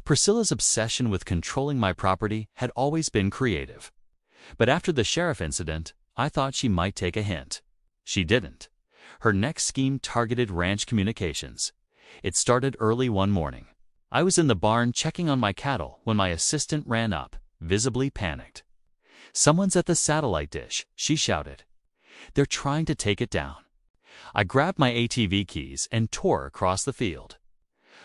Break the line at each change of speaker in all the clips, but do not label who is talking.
Priscilla's obsession with controlling my property had always been creative. But after the sheriff incident, I thought she might take a hint. She didn't. Her next scheme targeted ranch communications. It started early one morning. I was in the barn checking on my cattle when my assistant ran up, visibly panicked. "Someone's at the satellite dish," she shouted. "They're trying to take it down." I grabbed my ATV keys and tore across the field.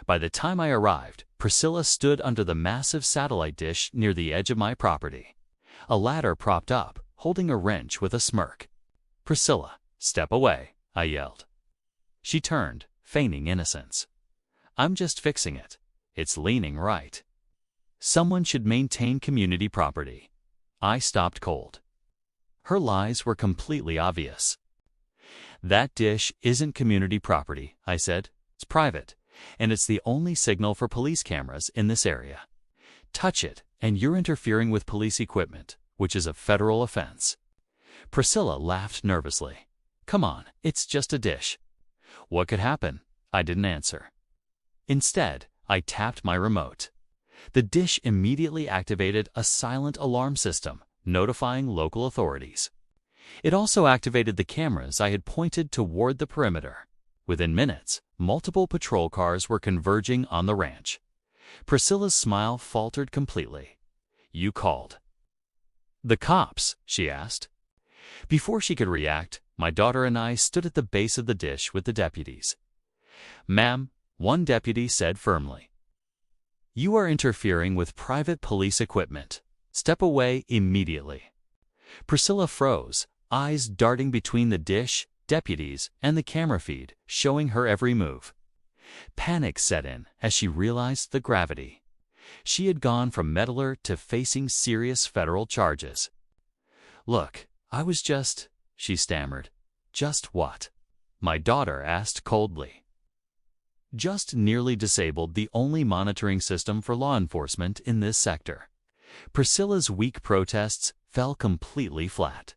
By the time I arrived, Priscilla stood under the massive satellite dish near the edge of my property. A ladder propped up, holding a wrench with a smirk. "Priscilla, step away," I yelled. She turned, feigning innocence. "I'm just fixing it. It's leaning right." "Someone should maintain community property." I stopped cold. Her lies were completely obvious. "That dish isn't community property," I said. "It's private, and it's the only signal for police cameras in this area. Touch it, and you're interfering with police equipment, which is a federal offense." Priscilla laughed nervously. "Come on, it's just a dish." What could happen? I didn't answer. Instead, I tapped my remote. The dish immediately activated a silent alarm system, notifying local authorities. It also activated the cameras I had pointed toward the perimeter. Within minutes, multiple patrol cars were converging on the ranch. Priscilla's smile faltered completely. "You called." "The cops?" she asked. Before she could react, my daughter and I stood at the base of the dish with the deputies. "Ma'am," one deputy said firmly, "you are interfering with private police equipment. Step away immediately." Priscilla froze, eyes darting between the dish, deputies, and the camera feed, showing her every move. Panic set in as she realized the gravity. She had gone from meddler to facing serious federal charges. "Look, I was just," she stammered. "Just what?" my daughter asked coldly. "Just nearly disabled the only monitoring system for law enforcement in this sector." Priscilla's weak protests fell completely flat.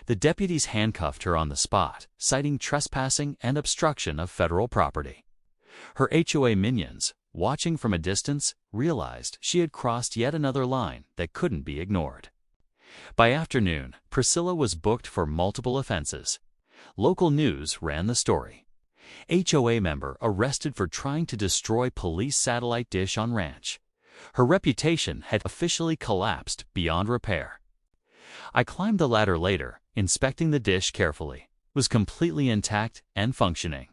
The deputies handcuffed her on the spot, citing trespassing and obstruction of federal property. Her HOA minions, watching from a distance, realized she had crossed yet another line that couldn't be ignored. By afternoon, Priscilla was booked for multiple offenses. Local news ran the story. HOA member arrested for trying to destroy police satellite dish on ranch. Her reputation had officially collapsed beyond repair. I climbed the ladder later, inspecting the dish carefully. It was completely intact and functioning.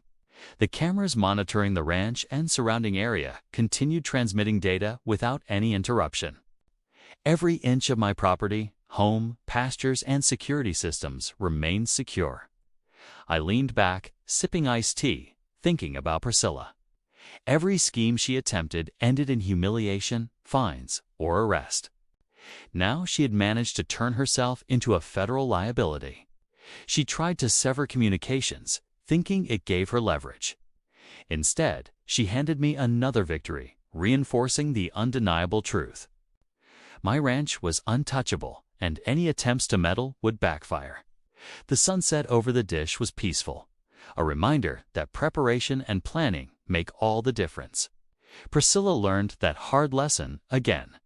The cameras monitoring the ranch and surrounding area continued transmitting data without any interruption. Every inch of my property, home, pastures, and security systems remained secure. I leaned back, sipping iced tea, thinking about Priscilla. Every scheme she attempted ended in humiliation, fines, or arrest. Now she had managed to turn herself into a federal liability. She tried to sever communications, thinking it gave her leverage. Instead, she handed me another victory, reinforcing the undeniable truth. My ranch was untouchable, and any attempts to meddle would backfire. The sunset over the dish was peaceful, a reminder that preparation and planning make all the difference. Priscilla learned that hard lesson again.